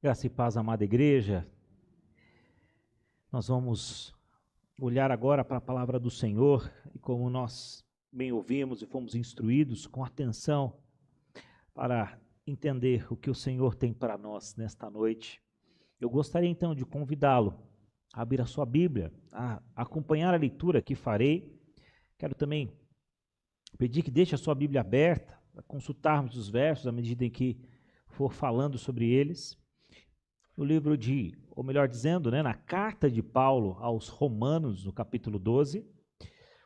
Graça e paz, amada igreja. Nós vamos olhar agora para a palavra do Senhor e como nós bem ouvimos e fomos instruídos com atenção para entender o que o Senhor tem para nós nesta noite. Eu gostaria então de convidá-lo a abrir a sua Bíblia, a acompanhar a leitura que farei. Quero também pedir que deixe a sua Bíblia aberta, para consultarmos os versos à medida em que for falando sobre eles. No livro ou melhor dizendo, na carta de Paulo aos Romanos, no capítulo 12,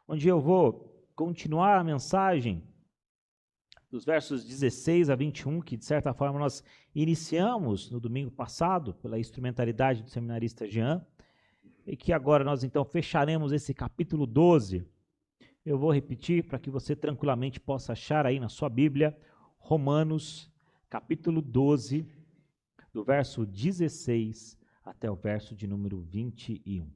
onde eu vou continuar a mensagem dos versos 16 a 21, que de certa forma nós iniciamos no domingo passado, pela instrumentalidade do seminarista Jean, e que agora nós então fecharemos esse capítulo 12. Eu vou repetir para que você tranquilamente possa achar aí na sua Bíblia, Romanos, capítulo 12, do verso 16 até o verso de número 21.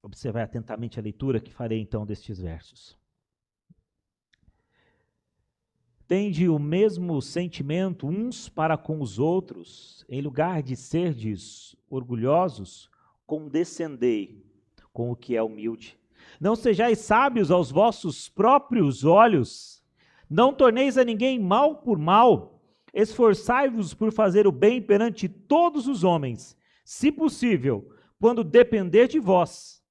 Observe atentamente a leitura que farei então destes versos. Tende o mesmo sentimento uns para com os outros, em lugar de serdes orgulhosos, condescendei com o que é humilde. Não sejais sábios aos vossos próprios olhos, não torneis a ninguém mal por mal, esforçai-vos por fazer o bem perante todos os homens, se possível, quando depender de vós,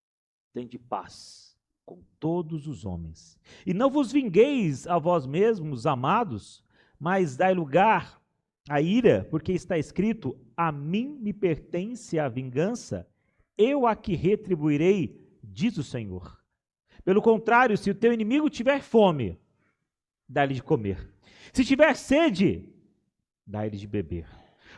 tende paz com todos os homens. E não vos vingueis a vós mesmos, amados, mas dai lugar à ira, porque está escrito, a mim me pertence a vingança, eu a que retribuirei, diz o Senhor. Pelo contrário, se o teu inimigo tiver fome, dá-lhe de comer. Se tiver sede, dá-lhe de beber.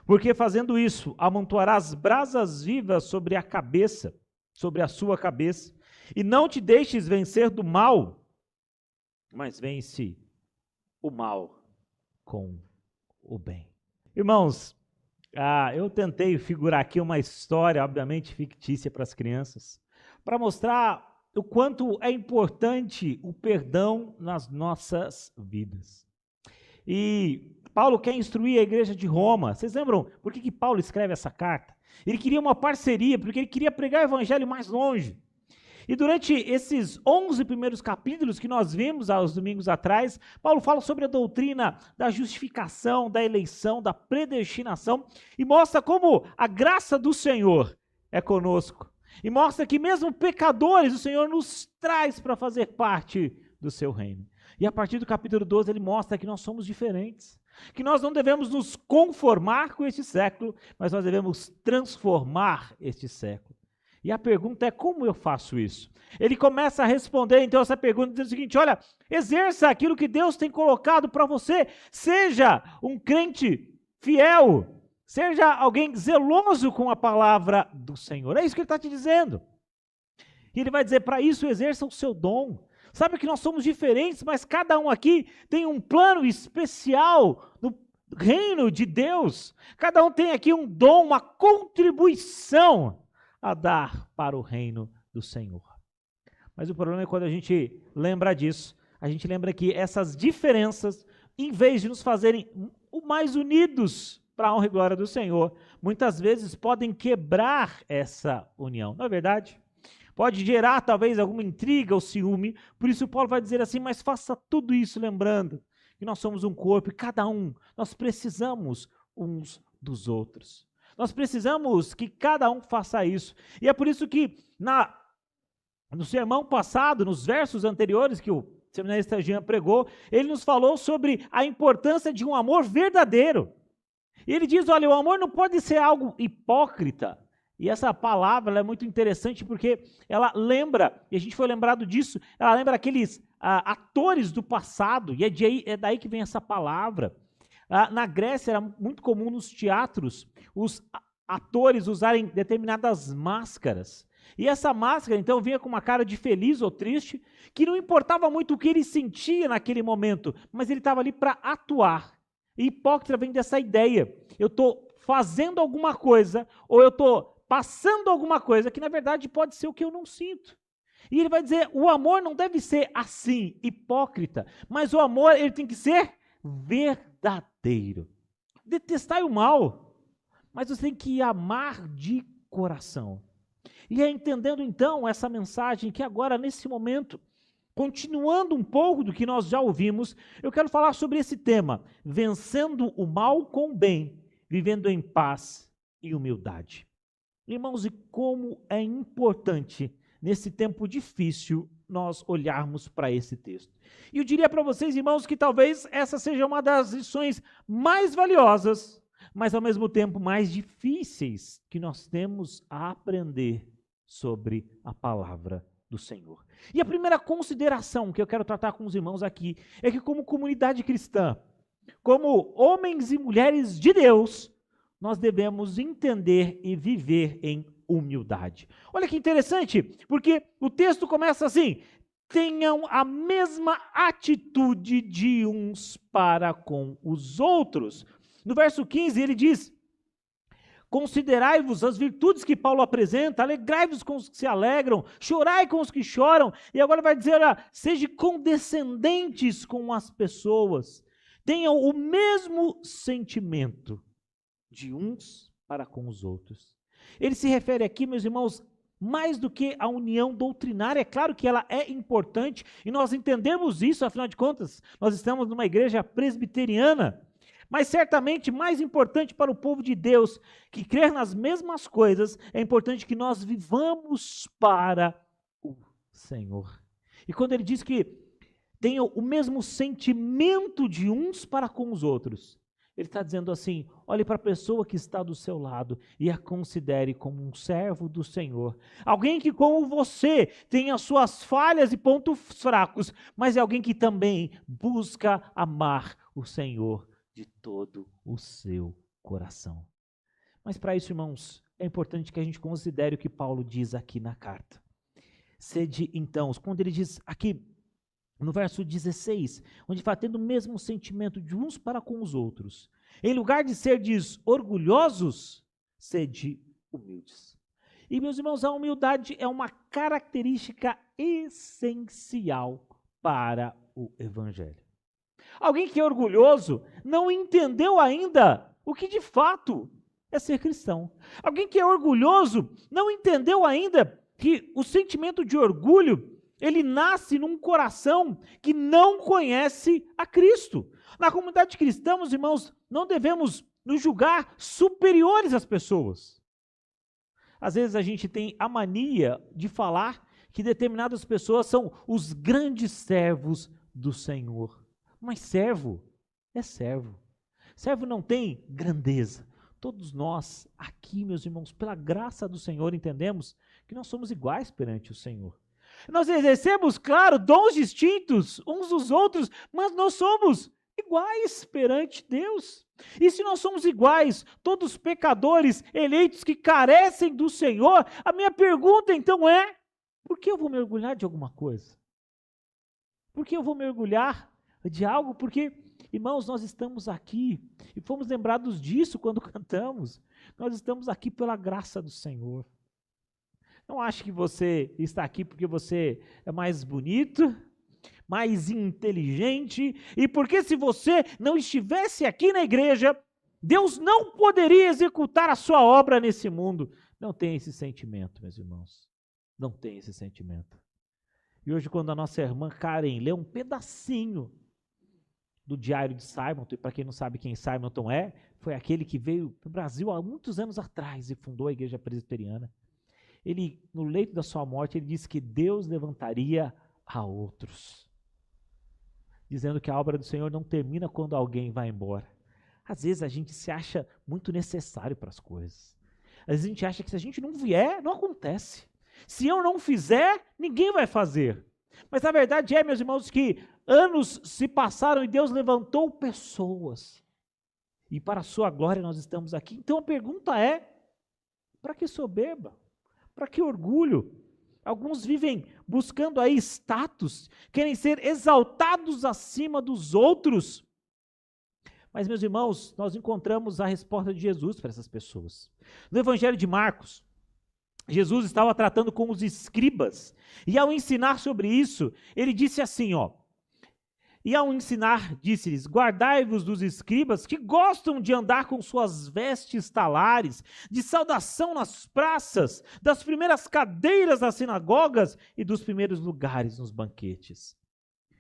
Porque fazendo isso, amontoarás brasas vivas sobre a sua cabeça, e não te deixes vencer do mal, mas vence o mal com o bem. Irmãos, eu tentei figurar aqui uma história, obviamente fictícia para as crianças, para mostrar o quanto é importante o perdão nas nossas vidas. E Paulo quer instruir a igreja de Roma. Vocês lembram por que Paulo escreve essa carta? Ele queria uma parceria, porque ele queria pregar o evangelho mais longe. E durante esses 11 primeiros capítulos que nós vimos há uns domingos atrás, Paulo fala sobre a doutrina da justificação, da eleição, da predestinação, e mostra como a graça do Senhor é conosco. E mostra que mesmo pecadores, o Senhor nos traz para fazer parte do seu reino. E a partir do capítulo 12 ele mostra que nós somos diferentes, que nós não devemos nos conformar com este século, mas nós devemos transformar este século. E a pergunta é, como eu faço isso? Ele começa a responder, então, essa pergunta, dizendo o seguinte, olha, exerça aquilo que Deus tem colocado para você, seja um crente fiel, seja alguém zeloso com a palavra do Senhor. É isso que ele está te dizendo. E ele vai dizer, para isso, exerça o seu dom. Sabe que nós somos diferentes, mas cada um aqui tem um plano especial no reino de Deus. Cada um tem aqui um dom, uma contribuição a dar para o reino do Senhor. Mas o problema é quando a gente lembra disso, a gente lembra que essas diferenças, em vez de nos fazerem o mais unidos para a honra e glória do Senhor, muitas vezes podem quebrar essa união. Não é verdade? Pode gerar talvez alguma intriga ou ciúme, por isso Paulo vai dizer assim, mas faça tudo isso lembrando que nós somos um corpo e cada um, nós precisamos uns dos outros. Nós precisamos que cada um faça isso. E é por isso que no sermão passado, nos versos anteriores que o seminarista Jean pregou, ele nos falou sobre a importância de um amor verdadeiro. E ele diz, olha, o amor não pode ser algo hipócrita. E essa palavra ela é muito interessante porque ela lembra, e a gente foi lembrado disso, ela lembra aqueles atores do passado, e é daí que vem essa palavra. Na Grécia era muito comum nos teatros os atores usarem determinadas máscaras. E essa máscara então vinha com uma cara de feliz ou triste, que não importava muito o que ele sentia naquele momento, mas ele estava ali para atuar. E hipócrita vem dessa ideia, eu estou fazendo alguma coisa, ou eu estou passando alguma coisa que na verdade pode ser o que eu não sinto. E ele vai dizer, o amor não deve ser assim, hipócrita, mas o amor ele tem que ser verdadeiro. Detestai o mal, mas você tem que amar de coração. E é entendendo então essa mensagem que agora nesse momento, continuando um pouco do que nós já ouvimos, eu quero falar sobre esse tema, vencendo o mal com o bem, vivendo em paz e humildade. Irmãos, e como é importante nesse tempo difícil nós olharmos para esse texto. E eu diria para vocês, irmãos, que talvez essa seja uma das lições mais valiosas, mas ao mesmo tempo mais difíceis que nós temos a aprender sobre a palavra do Senhor. E a primeira consideração que eu quero tratar com os irmãos aqui é que como comunidade cristã, como homens e mulheres de Deus, nós devemos entender e viver em humildade. Olha que interessante, porque o texto começa assim: tenham a mesma atitude de uns para com os outros. No verso 15 ele diz: considerai-vos as virtudes que Paulo apresenta, alegrai-vos com os que se alegram, chorai com os que choram. E agora vai dizer, olha, sejam condescendentes com as pessoas, tenham o mesmo sentimento de uns para com os outros. Ele se refere aqui, meus irmãos, mais do que a união doutrinária. É claro que ela é importante e nós entendemos isso, afinal de contas, nós estamos numa igreja presbiteriana. Mas certamente mais importante para o povo de Deus que crer nas mesmas coisas, é importante que nós vivamos para o Senhor. E quando ele diz que tenham o mesmo sentimento de uns para com os outros, ele está dizendo assim: olhe para a pessoa que está do seu lado e a considere como um servo do Senhor. Alguém que, como você, tem as suas falhas e pontos fracos, mas é alguém que também busca amar o Senhor de todo o seu coração. Mas para isso, irmãos, é importante que a gente considere o que Paulo diz aqui na carta. Sede, então, quando ele diz aqui, no verso 16, onde fala, tendo o mesmo sentimento de uns para com os outros, em lugar de serdes orgulhosos, sede humildes. E, meus irmãos, a humildade é uma característica essencial para o Evangelho. Alguém que é orgulhoso não entendeu ainda o que de fato é ser cristão. Alguém que é orgulhoso não entendeu ainda que o sentimento de orgulho, ele nasce num coração que não conhece a Cristo. Na comunidade cristã, meus irmãos, não devemos nos julgar superiores às pessoas. Às vezes a gente tem a mania de falar que determinadas pessoas são os grandes servos do Senhor. Mas servo é servo. Servo não tem grandeza. Todos nós aqui, meus irmãos, pela graça do Senhor, entendemos que nós somos iguais perante o Senhor. Nós exercemos, claro, dons distintos uns dos outros, mas nós somos iguais perante Deus. E se nós somos iguais, todos pecadores eleitos que carecem do Senhor, a minha pergunta então é: por que eu vou me orgulhar de alguma coisa? Por que eu vou me orgulhar de algo? Porque, irmãos, nós estamos aqui, e fomos lembrados disso quando cantamos, nós estamos aqui pela graça do Senhor. Não acho que você está aqui porque você é mais bonito, mais inteligente, e porque se você não estivesse aqui na igreja, Deus não poderia executar a sua obra nesse mundo. Não tem esse sentimento, meus irmãos, não tem esse sentimento. E hoje, quando a nossa irmã Karen lê um pedacinho do Diário de Simonton, e para quem não sabe quem Simonton é, foi aquele que veio para o Brasil há muitos anos atrás e fundou a igreja presbiteriana. Ele, no leito da sua morte, ele disse que Deus levantaria a outros, dizendo que a obra do Senhor não termina quando alguém vai embora. Às vezes a gente se acha muito necessário para as coisas. Às vezes a gente acha que se a gente não vier, não acontece. Se eu não fizer, ninguém vai fazer. Mas a verdade é, meus irmãos, que anos se passaram e Deus levantou pessoas. E para a sua glória nós estamos aqui. Então a pergunta é: para que soberba? Para que orgulho? Alguns vivem buscando aí status, querem ser exaltados acima dos outros. Mas, meus irmãos, nós encontramos a resposta de Jesus para essas pessoas. No Evangelho de Marcos, Jesus estava tratando com os escribas, e ao ensinar sobre isso, ele disse assim, ó, e ao ensinar, disse-lhes, guardai-vos dos escribas que gostam de andar com suas vestes talares, de saudação nas praças, das primeiras cadeiras das sinagogas e dos primeiros lugares nos banquetes.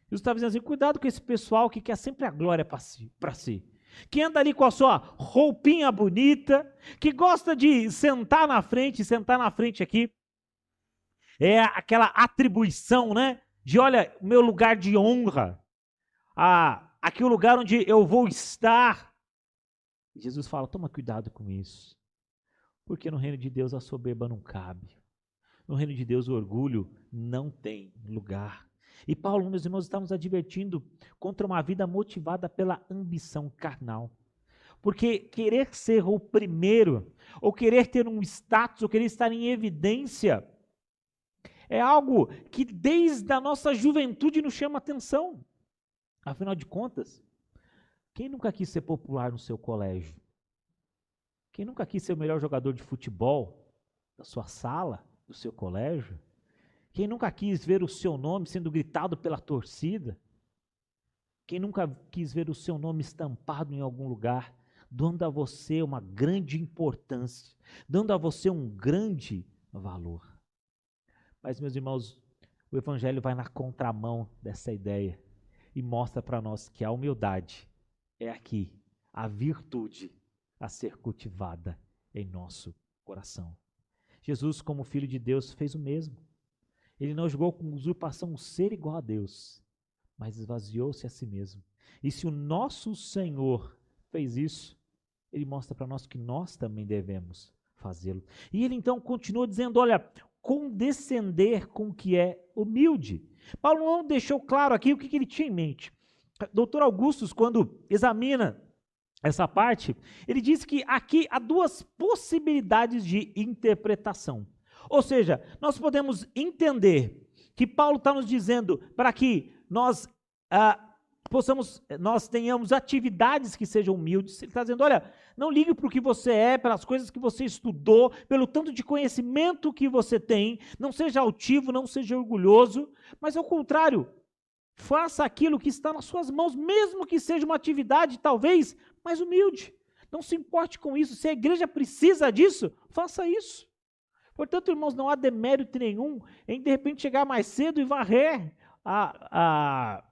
Jesus estava dizendo assim, cuidado com esse pessoal que quer sempre a glória para si. Que anda ali com a sua roupinha bonita, que gosta de sentar na frente aqui, é aquela atribuição, né? De olha, o meu lugar de honra, aqui é o lugar onde eu vou estar. Jesus fala, toma cuidado com isso, porque no reino de Deus a soberba não cabe. No reino de Deus o orgulho não tem lugar. E Paulo, meus irmãos, está nos advertindo contra uma vida motivada pela ambição carnal. Porque querer ser o primeiro, ou querer ter um status, ou querer estar em evidência, é algo que desde a nossa juventude nos chama atenção. Afinal de contas, quem nunca quis ser popular no seu colégio? Quem nunca quis ser o melhor jogador de futebol da sua sala, do seu colégio? Quem nunca quis ver o seu nome sendo gritado pela torcida? Quem nunca quis ver o seu nome estampado em algum lugar, dando a você uma grande importância, dando a você um grande valor? Mas, meus irmãos, o Evangelho vai na contramão dessa ideia e mostra para nós que a humildade é aqui a virtude a ser cultivada em nosso coração. Jesus, como Filho de Deus, fez o mesmo. Ele não julgou com usurpação o ser igual a Deus, mas esvaziou-se a si mesmo. E se o nosso Senhor fez isso, ele mostra para nós que nós também devemos fazê-lo. E ele então continua dizendo, olha, condescender com o que é humilde. Paulo não deixou claro aqui o que ele tinha em mente. Doutor Augustus, quando examina essa parte, ele diz que aqui há duas possibilidades de interpretação. Ou seja, nós podemos entender que Paulo está nos dizendo para que nós nós tenhamos atividades que sejam humildes. Ele está dizendo, olha, não ligue para o que você é, pelas coisas que você estudou, pelo tanto de conhecimento que você tem, não seja altivo, não seja orgulhoso, mas ao contrário, faça aquilo que está nas suas mãos, mesmo que seja uma atividade talvez mais humilde. Não se importe com isso, se a igreja precisa disso, faça isso. Portanto, irmãos, não há demérito nenhum em de repente chegar mais cedo e varrer a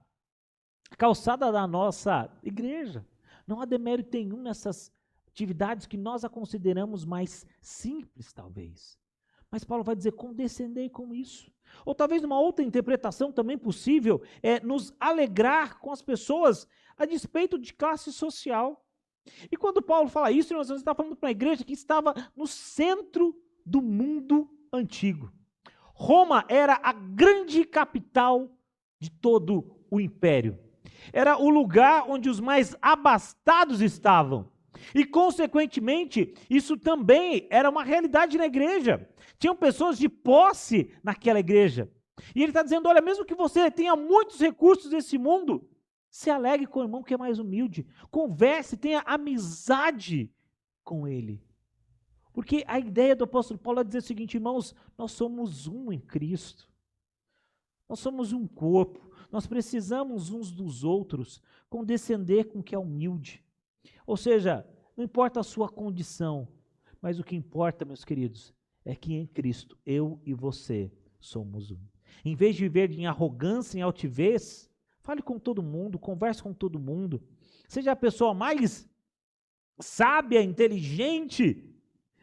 calçada da nossa igreja. Não há demérito nenhum nessas atividades que nós a consideramos mais simples, talvez. Mas Paulo vai dizer, condescender com isso. Ou talvez uma outra interpretação também possível é nos alegrar com as pessoas a despeito de classe social. E quando Paulo fala isso, nós estamos falando para uma igreja que estava no centro do mundo antigo. Roma era a grande capital de todo o império. Era o lugar onde os mais abastados estavam. E, consequentemente, isso também era uma realidade na igreja. Tinham pessoas de posse naquela igreja. E ele está dizendo, olha, mesmo que você tenha muitos recursos desse mundo, se alegre com o irmão que é mais humilde. Converse, tenha amizade com ele. Porque a ideia do apóstolo Paulo é dizer o seguinte, irmãos, nós somos um em Cristo. Nós somos um corpo. Nós precisamos uns dos outros condescender com o que é humilde. Ou seja, não importa a sua condição, mas o que importa, meus queridos, é que em Cristo, eu e você somos um. Em vez de viver em arrogância, em altivez, fale com todo mundo, converse com todo mundo. Seja a pessoa mais sábia, inteligente,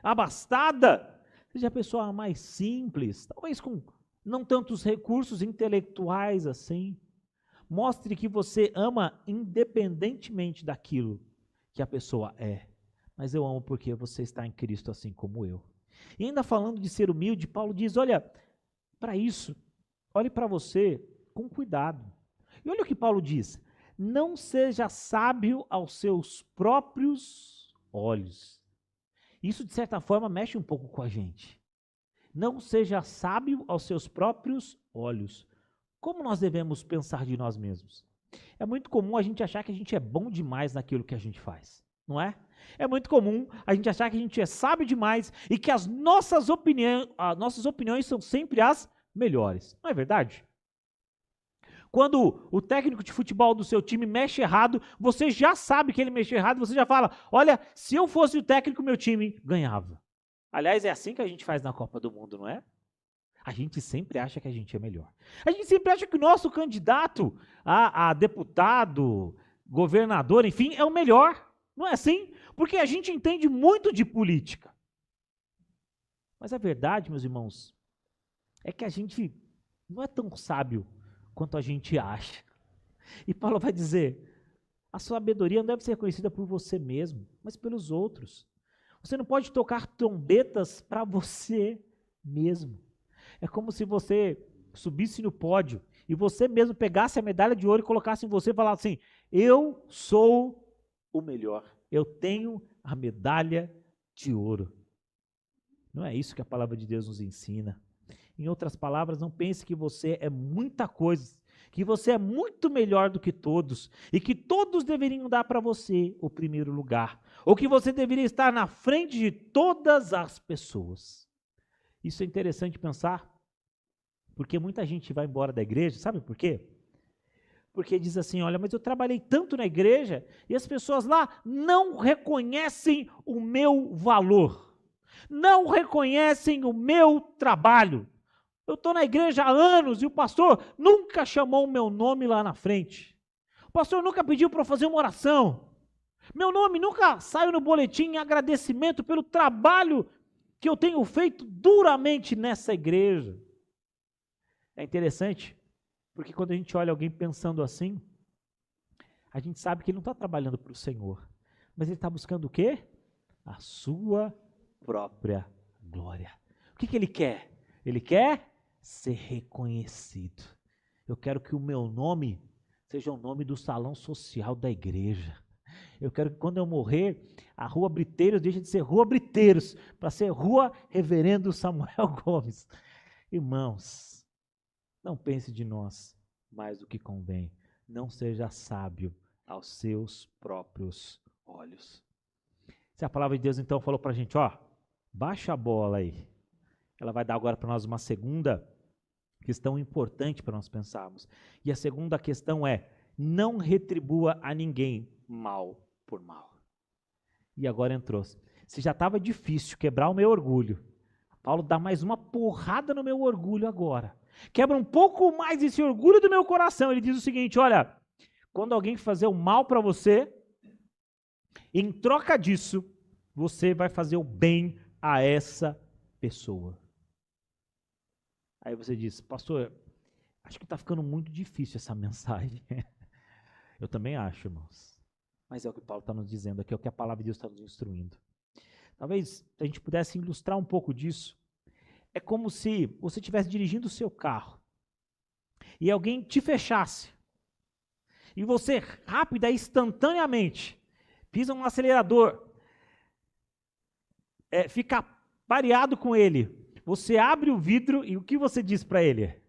abastada. Seja a pessoa mais simples, talvez com não tantos recursos intelectuais assim. Mostre que você ama independentemente daquilo que a pessoa é. Mas eu amo porque você está em Cristo assim como eu. E ainda falando de ser humilde, Paulo diz, olha, para isso, olhe para você com cuidado. E olha o que Paulo diz, não seja sábio aos seus próprios olhos. Isso, de certa forma, mexe um pouco com a gente. Não seja sábio aos seus próprios olhos. Como nós devemos pensar de nós mesmos? É muito comum a gente achar que a gente é bom demais naquilo que a gente faz. não é? É muito comum a gente achar que a gente é sábio demais e que as nossas opiniões são sempre as melhores. Não é verdade? Quando o técnico de futebol do seu time mexe errado, você já sabe que ele mexe errado, você já fala, olha, se eu fosse o técnico, meu time ganhava. Aliás, é assim que a gente faz na Copa do Mundo, não é? A gente sempre acha que a gente é melhor. A gente sempre acha que o nosso candidato a deputado, governador, enfim, é o melhor. Não é assim? Porque a gente entende muito de política. Mas a verdade, meus irmãos, é que a gente não é tão sábio quanto a gente acha. E Paulo vai dizer, a sua sabedoria não deve ser reconhecida por você mesmo, mas pelos outros. Você não pode tocar trombetas para você mesmo. É como se você subisse no pódio e você mesmo pegasse a medalha de ouro e colocasse em você e falasse assim, eu sou o melhor, eu tenho a medalha de ouro. Não é isso que a palavra de Deus nos ensina. Em outras palavras, não pense que você é muita coisa, que você é muito melhor do que todos e que todos deveriam dar para você o primeiro lugar, ou que você deveria estar na frente de todas as pessoas. Isso é interessante pensar, porque muita gente vai embora da igreja, sabe por quê? Porque diz assim, olha, mas eu trabalhei tanto na igreja e as pessoas lá não reconhecem o meu valor, não reconhecem o meu trabalho. Eu estou na igreja há anos e o pastor nunca chamou o meu nome lá na frente. O pastor nunca pediu para eu fazer uma oração. Meu nome nunca saiu no boletim em agradecimento pelo trabalho que eu tenho feito duramente nessa igreja. É interessante, porque quando a gente olha alguém pensando assim, a gente sabe que ele não está trabalhando para o Senhor, mas ele está buscando o quê? A sua própria glória. O que ele quer? Ele quer ser reconhecido. Eu quero que o meu nome seja o nome do salão social da igreja. Eu quero que quando eu morrer, a Rua Briteiros deixe de ser Rua Briteiros, para ser Rua Reverendo Samuel Gomes. Irmãos, não pense de nós mais do que convém. Não seja sábio aos seus próprios olhos. Se a palavra de Deus então falou para a gente, ó, baixa a bola aí. Ela vai dar agora para nós uma segunda questão importante para nós pensarmos. E a segunda questão é, não retribua a ninguém mal por mal. E agora entrou. Se já estava difícil quebrar o meu orgulho, Paulo dá mais uma porrada no meu orgulho agora. Quebra um pouco mais esse orgulho do meu coração. Ele diz o seguinte, olha, quando alguém fazer o mal para você, em troca disso, você vai fazer o bem a essa pessoa. Aí você diz, pastor, acho que está ficando muito difícil essa mensagem. Eu também acho, irmãos. Mas é o que Paulo está nos dizendo aqui, é o que a palavra de Deus está nos instruindo. Talvez a gente pudesse ilustrar um pouco disso. É como se você estivesse dirigindo o seu carro e alguém te fechasse. E você, rápida e instantaneamente, pisa no acelerador, fica pareado com ele. Você abre o vidro e o que você diz para ele?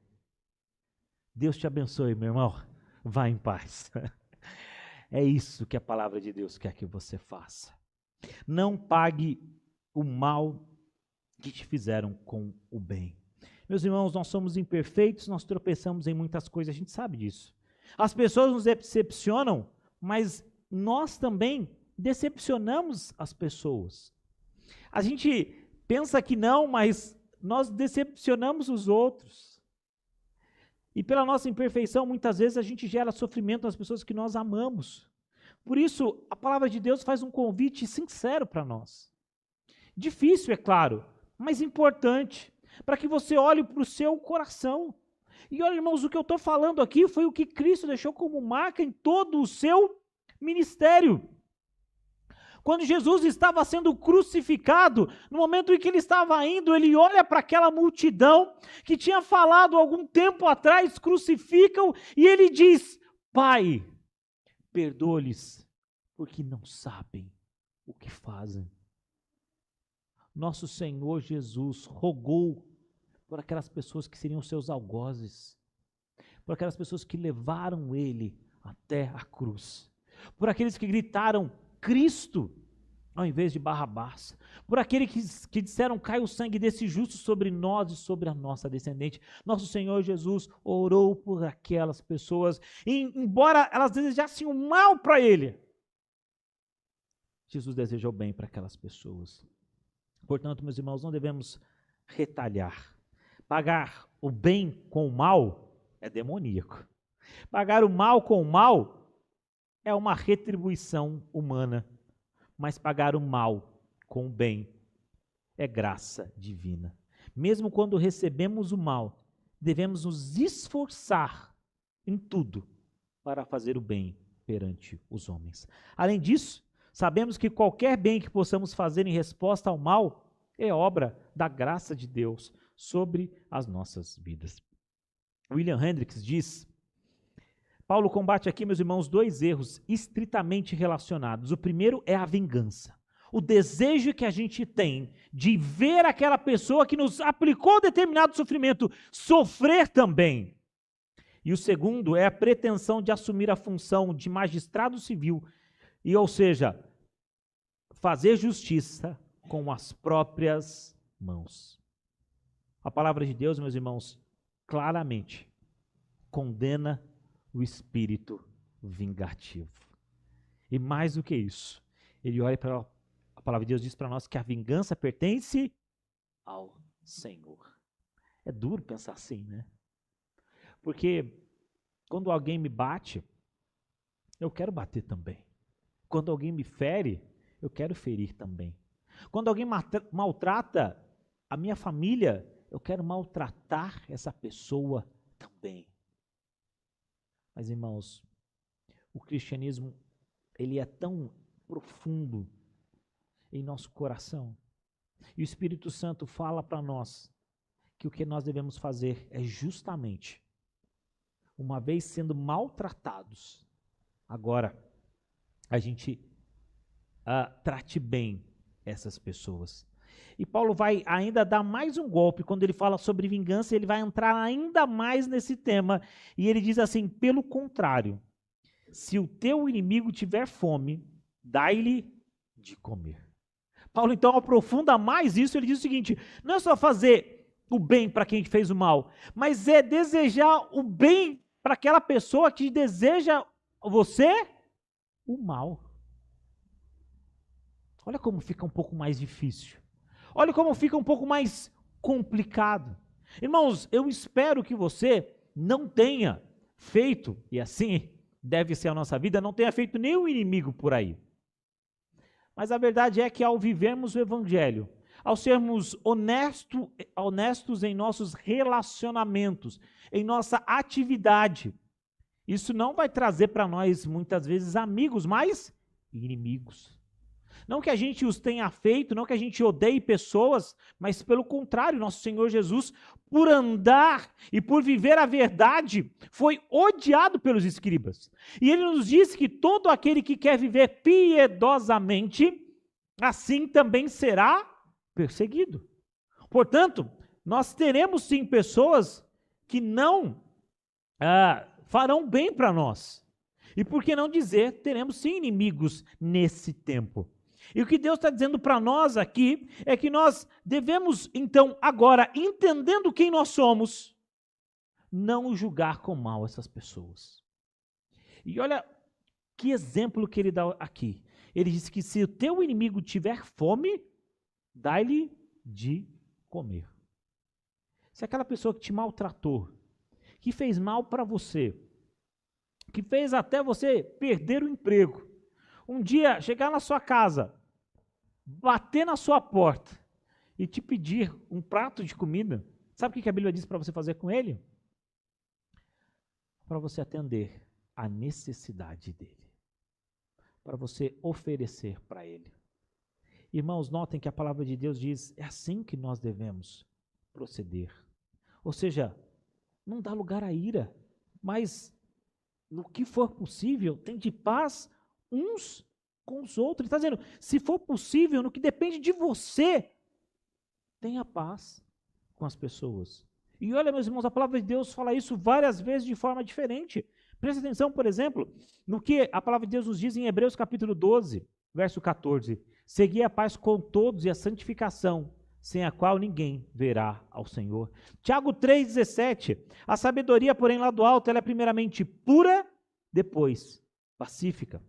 Deus te abençoe, meu irmão. Vá em paz. É isso que a palavra de Deus quer que você faça. Não pague o mal que te fizeram com o bem. Meus irmãos, nós somos imperfeitos, nós tropeçamos em muitas coisas, a gente sabe disso. As pessoas nos decepcionam, mas nós também decepcionamos as pessoas. A gente pensa que não, mas nós decepcionamos os outros. E pela nossa imperfeição, muitas vezes a gente gera sofrimento nas pessoas que nós amamos. Por isso, a palavra de Deus faz um convite sincero para nós. Difícil, é claro, mas importante, para que você olhe para o seu coração. E olha, irmãos, o que eu estou falando aqui foi o que Cristo deixou como marca em todo o seu ministério. Quando Jesus estava sendo crucificado, no momento em que ele estava indo, ele olha para aquela multidão que tinha falado algum tempo atrás, crucificam, e ele diz, Pai, perdoa-lhes, porque não sabem o que fazem. Nosso Senhor Jesus rogou por aquelas pessoas que seriam seus algozes, por aquelas pessoas que levaram ele até a cruz, por aqueles que gritaram, Cristo, ao invés de Barrabás, por aquele que disseram, cai o sangue desse justo sobre nós e sobre a nossa descendente. Nosso Senhor Jesus orou por aquelas pessoas, e embora elas desejassem o mal para ele, Jesus desejou bem para aquelas pessoas. Portanto, meus irmãos, não devemos retalhar. Pagar o bem com o mal é demoníaco. Pagar o mal com o mal é uma retribuição humana. Mas pagar o mal com o bem é graça divina. Mesmo quando recebemos o mal, devemos nos esforçar em tudo para fazer o bem perante os homens. Além disso, sabemos que qualquer bem que possamos fazer em resposta ao mal é obra da graça de Deus sobre as nossas vidas. William Hendricks diz: Paulo combate aqui, meus irmãos, dois erros estritamente relacionados. O primeiro é a vingança. O desejo que a gente tem de ver aquela pessoa que nos aplicou determinado sofrimento sofrer também. E o segundo é a pretensão de assumir a função de magistrado civil, ou seja, fazer justiça com as próprias mãos. A palavra de Deus, meus irmãos, claramente condena o espírito vingativo. E mais do que isso, ele olha para a palavra de Deus, diz para nós que a vingança pertence ao Senhor. É duro pensar assim, né? Porque quando alguém me bate, eu quero bater também. Quando alguém me fere, eu quero ferir também. Quando alguém maltrata a minha família, eu quero maltratar essa pessoa também. Mas, irmãos, o cristianismo, ele é tão profundo em nosso coração. E o Espírito Santo fala para nós que o que nós devemos fazer é justamente, uma vez sendo maltratados, agora a gente trate bem essas pessoas. E Paulo vai ainda dar mais um golpe, quando ele fala sobre vingança, ele vai entrar ainda mais nesse tema, e ele diz assim: pelo contrário, se o teu inimigo tiver fome, dai-lhe de comer. Paulo então aprofunda mais isso, ele diz o seguinte: não é só fazer o bem para quem fez o mal, mas é desejar o bem para aquela pessoa que deseja você o mal. Olha como fica um pouco mais difícil. Olha como fica um pouco mais complicado. Irmãos, eu espero que você não tenha feito, e assim deve ser a nossa vida, não tenha feito nenhum inimigo por aí. Mas a verdade é que ao vivermos o Evangelho, ao sermos honestos em nossos relacionamentos, em nossa atividade, isso não vai trazer para nós, muitas vezes, amigos, mas inimigos. Não que a gente os tenha feito, não que a gente odeie pessoas, mas pelo contrário, nosso Senhor Jesus, por andar e por viver a verdade, foi odiado pelos escribas. E ele nos disse que todo aquele que quer viver piedosamente, assim também será perseguido. Portanto, nós teremos sim pessoas que não farão bem para nós. E por que não dizer, teremos sim inimigos nesse tempo. E o que Deus está dizendo para nós aqui é que nós devemos, então, agora, entendendo quem nós somos, não julgar com mal essas pessoas. E olha que exemplo que ele dá aqui. Ele diz que se o teu inimigo tiver fome, dai-lhe de comer. Se aquela pessoa que te maltratou, que fez mal para você, que fez até você perder o emprego, um dia chegar na sua casa, bater na sua porta e te pedir um prato de comida, sabe o que a Bíblia diz para você fazer com ele? Para você atender à necessidade dele, para você oferecer para ele. Irmãos, notem que a palavra de Deus diz, é assim que nós devemos proceder. Ou seja, não dá lugar à ira, mas no que for possível, tem de paz uns com os outros. Ele está dizendo, se for possível, no que depende de você, tenha paz com as pessoas. E olha, meus irmãos, a palavra de Deus fala isso várias vezes de forma diferente. Presta atenção, por exemplo, no que a palavra de Deus nos diz em Hebreus capítulo 12. Verso 14. Segui a paz com todos e a santificação, sem a qual ninguém verá ao Senhor. Tiago 3,17. A sabedoria, porém, lá do alto, ela é primeiramente pura, depois pacífica.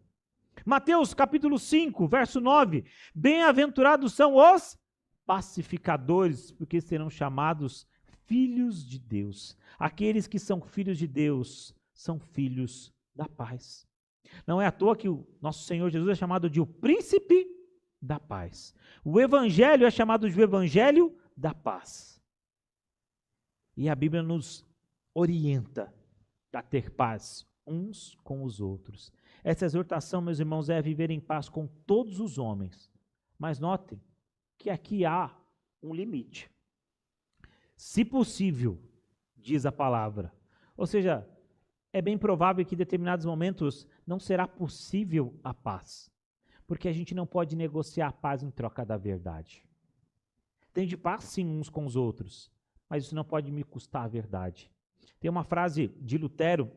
Mateus capítulo 5, verso 9. Bem-aventurados são os pacificadores, porque serão chamados filhos de Deus. Aqueles que são filhos de Deus são filhos da paz. Não é à toa que o nosso Senhor Jesus é chamado de o príncipe da paz. O evangelho é chamado de o evangelho da paz. E a Bíblia nos orienta a ter paz uns com os outros. Essa exortação, meus irmãos, é viver em paz com todos os homens. Mas notem que aqui há um limite. Se possível, diz a palavra. Ou seja, é bem provável que em determinados momentos não será possível a paz. Porque a gente não pode negociar a paz em troca da verdade. Tem de paz sim uns com os outros, mas isso não pode me custar a verdade. Tem uma frase de Lutero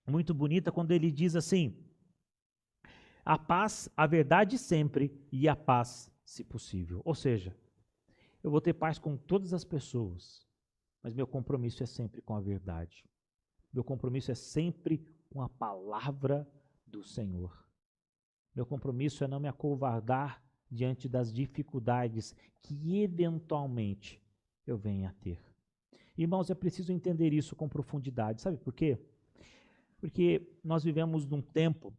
muito bonita quando ele diz assim: a paz, a verdade sempre e a paz se possível. Ou seja, eu vou ter paz com todas as pessoas, mas meu compromisso é sempre com a verdade. Meu compromisso é sempre com a palavra do Senhor. Meu compromisso é não me acovardar diante das dificuldades que eventualmente eu venha a ter. Irmãos, é preciso entender isso com profundidade. Sabe por quê? Porque nós vivemos num tempo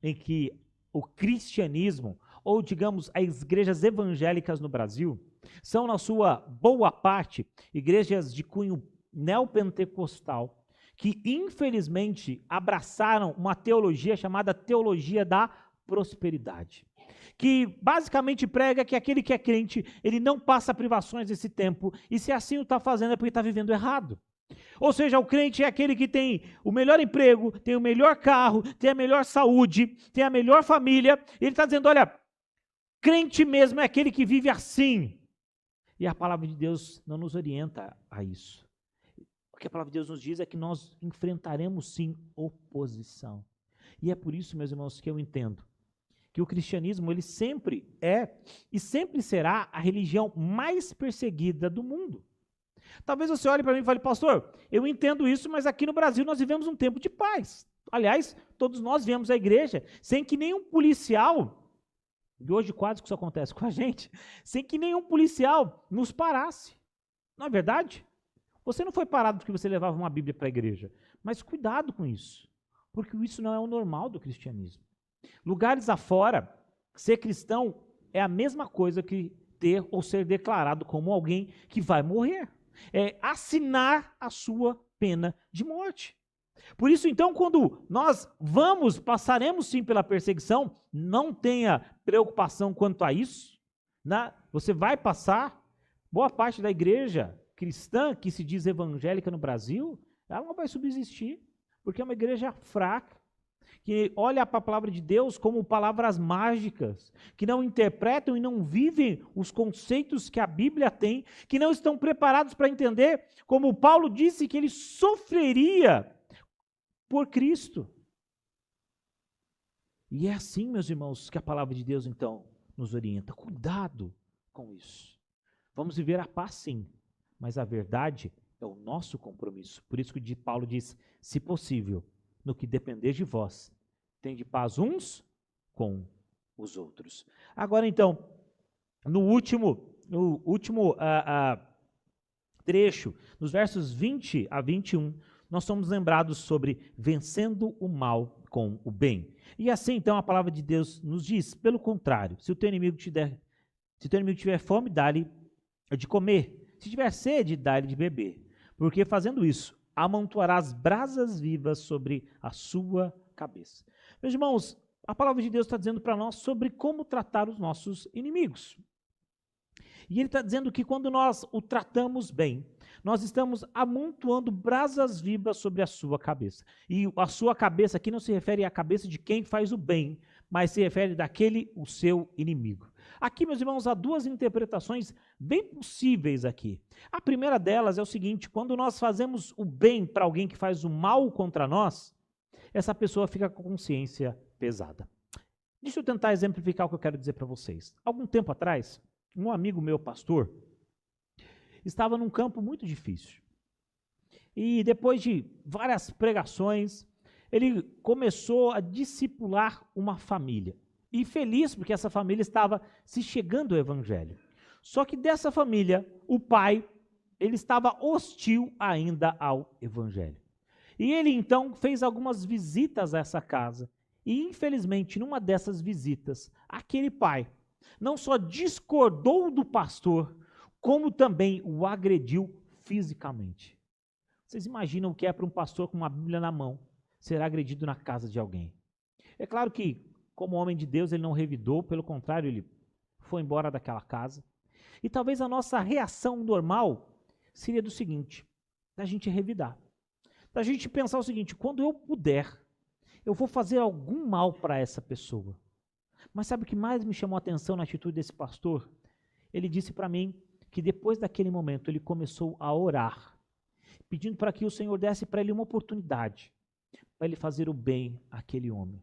em que o cristianismo, ou digamos as igrejas evangélicas no Brasil, são na sua boa parte igrejas de cunho neopentecostal, que infelizmente abraçaram uma teologia chamada teologia da prosperidade, que basicamente prega que aquele que é crente, ele não passa privações desse tempo, e se assim o está fazendo é porque está vivendo errado. Ou seja, o crente é aquele que tem o melhor emprego, tem o melhor carro, tem a melhor saúde, tem a melhor família. Ele está dizendo, olha, crente mesmo é aquele que vive assim. E a palavra de Deus não nos orienta a isso. O que a palavra de Deus nos diz é que nós enfrentaremos sim oposição. E é por isso, meus irmãos, que eu entendo que o cristianismo, ele sempre é e sempre será a religião mais perseguida do mundo. Talvez você olhe para mim e fale, pastor, eu entendo isso, mas aqui no Brasil nós vivemos um tempo de paz. Aliás, todos nós viemos à igreja sem que nenhum policial, e hoje quase que isso acontece com a gente, sem que nenhum policial nos parasse. Não é verdade? Você não foi parado porque você levava uma Bíblia para a igreja, mas cuidado com isso, porque isso não é o normal do cristianismo. Lugares afora, ser cristão é a mesma coisa que ter ou ser declarado como alguém que vai morrer. É assinar a sua pena de morte. Por isso, então, quando nós passaremos sim pela perseguição, não tenha preocupação quanto a isso, né? Você vai passar. Boa parte da igreja cristã que se diz evangélica no Brasil, ela não vai subsistir, porque é uma igreja fraca, que olha para a palavra de Deus como palavras mágicas, que não interpretam e não vivem os conceitos que a Bíblia tem, que não estão preparados para entender, como Paulo disse, que ele sofreria por Cristo. E é assim, meus irmãos, que a palavra de Deus, então, nos orienta. Cuidado com isso. Vamos viver a paz, sim, mas a verdade é o nosso compromisso. Por isso que Paulo diz, se possível, no que depender de vós, tende paz uns com os outros. Agora, então, no último trecho, nos versos 20 a 21, nós somos lembrados sobre vencendo o mal com o bem. E assim, então, a palavra de Deus nos diz, pelo contrário, se o teu inimigo tiver fome, dá-lhe de comer. Se tiver sede, dá-lhe de beber. Porque fazendo isso, amontoarás brasas vivas sobre a sua cabeça. Meus irmãos, a palavra de Deus está dizendo para nós sobre como tratar os nossos inimigos. E ele está dizendo que quando nós o tratamos bem, nós estamos amontoando brasas vivas sobre a sua cabeça. E a sua cabeça aqui não se refere à cabeça de quem faz o bem, mas se refere daquele, o seu inimigo. Aqui, meus irmãos, há duas interpretações bem possíveis aqui. A primeira delas é o seguinte, quando nós fazemos o bem para alguém que faz o mal contra nós, essa pessoa fica com a consciência pesada. Deixa eu tentar exemplificar o que eu quero dizer para vocês. Algum tempo atrás, um amigo meu, pastor, estava num campo muito difícil. E depois de várias pregações, ele começou a discipular uma família. E feliz porque essa família estava se chegando ao evangelho. Só que dessa família, o pai, ele estava hostil ainda ao evangelho. E ele então fez algumas visitas a essa casa. E infelizmente, numa dessas visitas, aquele pai não só discordou do pastor, como também o agrediu fisicamente. Vocês imaginam o que é para um pastor com uma Bíblia na mão ser agredido na casa de alguém? É claro que, como homem de Deus, ele não revidou, pelo contrário, ele foi embora daquela casa. E talvez a nossa reação normal seria do seguinte, da gente revidar. Da gente pensar o seguinte, quando eu puder, eu vou fazer algum mal para essa pessoa. Mas sabe o que mais me chamou a atenção na atitude desse pastor? Ele disse para mim que depois daquele momento ele começou a orar, pedindo para que o Senhor desse para ele uma oportunidade, para ele fazer o bem àquele homem.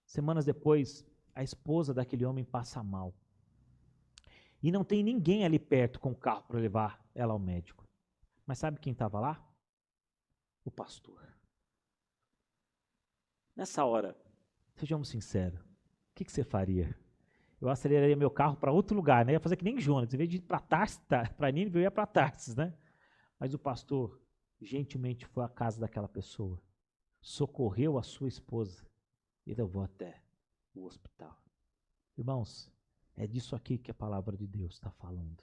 Semanas depois, a esposa daquele homem passa mal. E não tem ninguém ali perto com o carro para levar ela ao médico. Mas sabe quem estava lá? O pastor. Nessa hora, sejamos sinceros, o que você faria? Eu aceleraria meu carro para outro lugar, né? Ia fazer que nem Jonas, em vez de ir para Tarsis, para Nínive, eu ia para Tarsis, né? Mas o pastor gentilmente foi à casa daquela pessoa, socorreu a sua esposa e levou até o hospital. Irmãos, é disso aqui que a palavra de Deus está falando.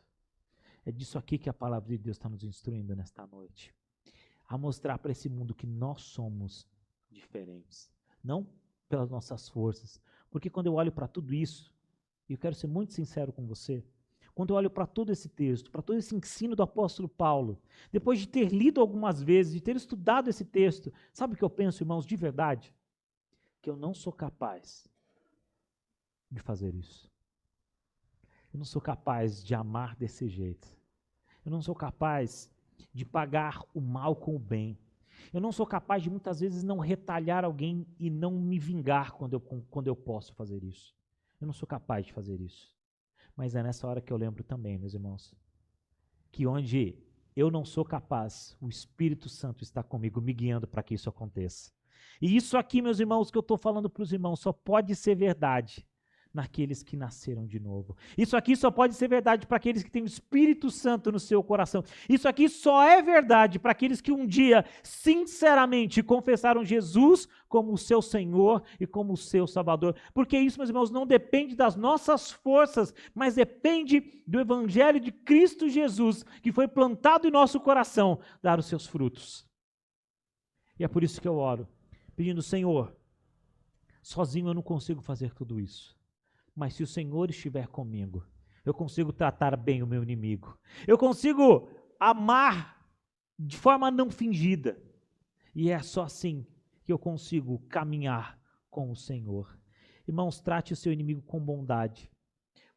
É disso aqui que a palavra de Deus está nos instruindo nesta noite. A mostrar para esse mundo que nós somos diferentes. Não pelas nossas forças. Porque quando eu olho para tudo isso, e eu quero ser muito sincero com você, quando eu olho para todo esse texto, para todo esse ensino do apóstolo Paulo, depois de ter lido algumas vezes, de ter estudado esse texto, sabe o que eu penso, irmãos, de verdade? Que eu não sou capaz de fazer isso. Eu não sou capaz de amar desse jeito. Eu não sou capaz de pagar o mal com o bem. Eu não sou capaz de muitas vezes não retalhar alguém e não me vingar quando eu posso fazer isso. Eu não sou capaz de fazer isso. Mas é nessa hora que eu lembro também, meus irmãos, que onde eu não sou capaz, o Espírito Santo está comigo, me guiando para que isso aconteça. E isso aqui, meus irmãos, que eu estou falando para os irmãos, só pode ser verdade naqueles que nasceram de novo. Isso aqui só pode ser verdade para aqueles que têm o Espírito Santo no seu coração. Isso aqui só é verdade para aqueles que um dia, sinceramente, confessaram Jesus como o seu Senhor e como o seu Salvador. Porque isso, meus irmãos, não depende das nossas forças, mas depende do Evangelho de Cristo Jesus, que foi plantado em nosso coração, dar os seus frutos. E é por isso que eu oro, pedindo, Senhor, sozinho eu não consigo fazer tudo isso. Mas se o Senhor estiver comigo, eu consigo tratar bem o meu inimigo. Eu consigo amar de forma não fingida. E é só assim que eu consigo caminhar com o Senhor. Irmãos, trate o seu inimigo com bondade,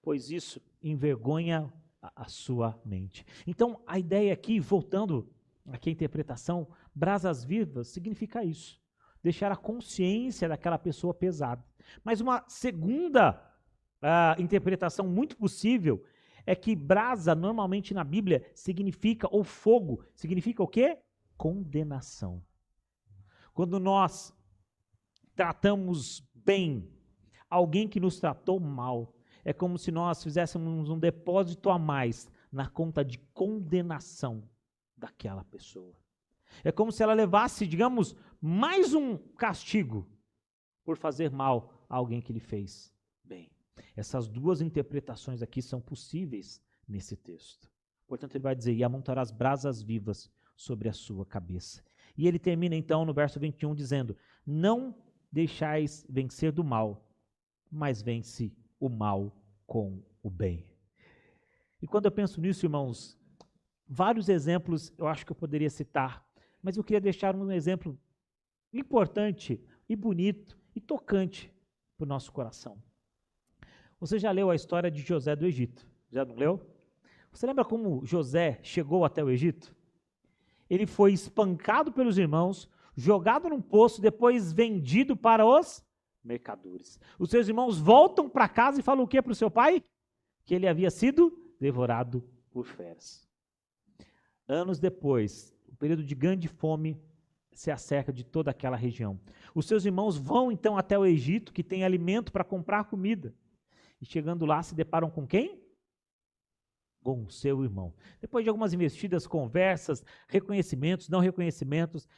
pois isso envergonha a sua mente. Então, a ideia aqui, voltando aqui à interpretação, brasas vivas significa isso. Deixar a consciência daquela pessoa pesada. Mas uma segunda interpretação muito possível é que brasa, normalmente na Bíblia, significa, ou fogo, significa o quê? Condenação. Quando nós tratamos bem alguém que nos tratou mal, é como se nós fizéssemos um depósito a mais na conta de condenação daquela pessoa. É como se ela levasse, digamos, mais um castigo por fazer mal a alguém que lhe fez bem. Essas duas interpretações aqui são possíveis nesse texto. Portanto, ele vai dizer, e amontarás brasas vivas sobre a sua cabeça. E ele termina então no verso 21 dizendo, não deixais vencer do mal, mas vence o mal com o bem. E quando eu penso nisso, irmãos, vários exemplos eu acho que eu poderia citar, mas eu queria deixar um exemplo importante e bonito e tocante para o nosso coração. Você já leu a história de José do Egito? Já não leu? Você lembra como José chegou até o Egito? Ele foi espancado pelos irmãos, jogado num poço, depois vendido para os mercadores. Os seus irmãos voltam para casa e falam o que para o seu pai? Que ele havia sido devorado por feras. Anos depois, o período de grande fome se acerca de toda aquela região. Os seus irmãos vão então até o Egito, que tem alimento para comprar comida. E chegando lá, se deparam com quem? Com o seu irmão. Depois de algumas investidas, conversas, reconhecimentos, não reconhecimentos,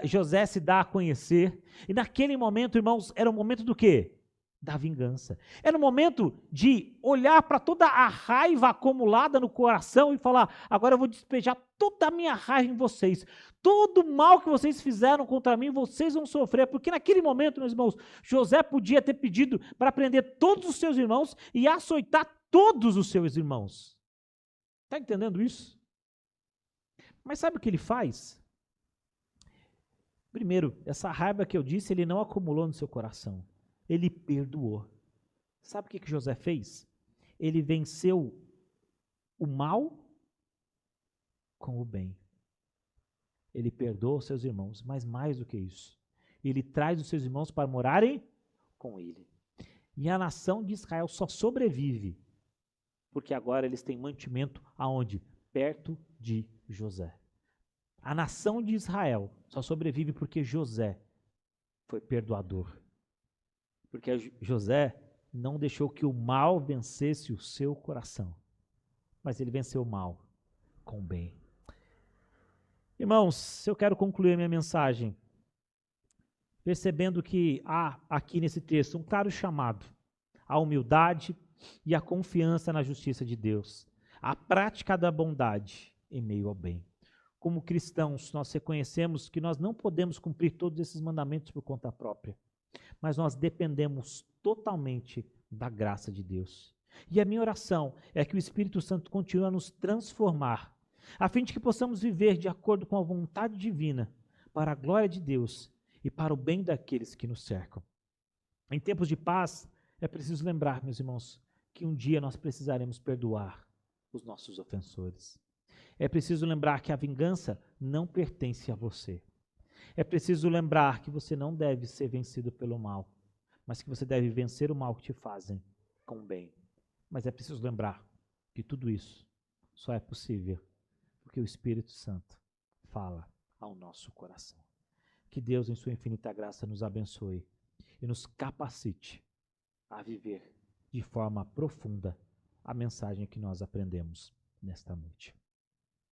José se dá a conhecer. E naquele momento, irmãos, era o momento do quê? Da vingança. Era o momento de olhar para toda a raiva acumulada no coração e falar: agora eu vou despejar toda a minha raiva em vocês. Todo o mal que vocês fizeram contra mim, vocês vão sofrer. Porque naquele momento, meus irmãos, José podia ter pedido para prender todos os seus irmãos e açoitar todos os seus irmãos. Está entendendo isso? Mas sabe o que ele faz? Primeiro, essa raiva que eu disse, ele não acumulou no seu coração. Ele perdoou. Sabe o que José fez? Ele venceu o mal com o bem. Ele perdoa seus irmãos, mas mais do que isso, ele traz os seus irmãos para morarem com ele. E a nação de Israel só sobrevive porque agora eles têm mantimento aonde? Perto de José. A nação de Israel só sobrevive porque José foi perdoador. Porque José não deixou que o mal vencesse o seu coração, mas ele venceu o mal com o bem. Irmãos, eu quero concluir a minha mensagem percebendo que há aqui nesse texto um claro chamado à humildade e à confiança na justiça de Deus, a prática da bondade em meio ao bem. Como cristãos, nós reconhecemos que nós não podemos cumprir todos esses mandamentos por conta própria, mas nós dependemos totalmente da graça de Deus. E a minha oração é que o Espírito Santo continue a nos transformar, a fim de que possamos viver de acordo com a vontade divina, para a glória de Deus e para o bem daqueles que nos cercam. Em tempos de paz, é preciso lembrar, meus irmãos, que um dia nós precisaremos perdoar os nossos ofensores. É preciso lembrar que a vingança não pertence a você. É preciso lembrar que você não deve ser vencido pelo mal, mas que você deve vencer o mal que te fazem com o bem. Mas é preciso lembrar que tudo isso só é possível porque o Espírito Santo fala ao nosso coração. Que Deus, em sua infinita graça, nos abençoe e nos capacite a viver de forma profunda a mensagem que nós aprendemos nesta noite.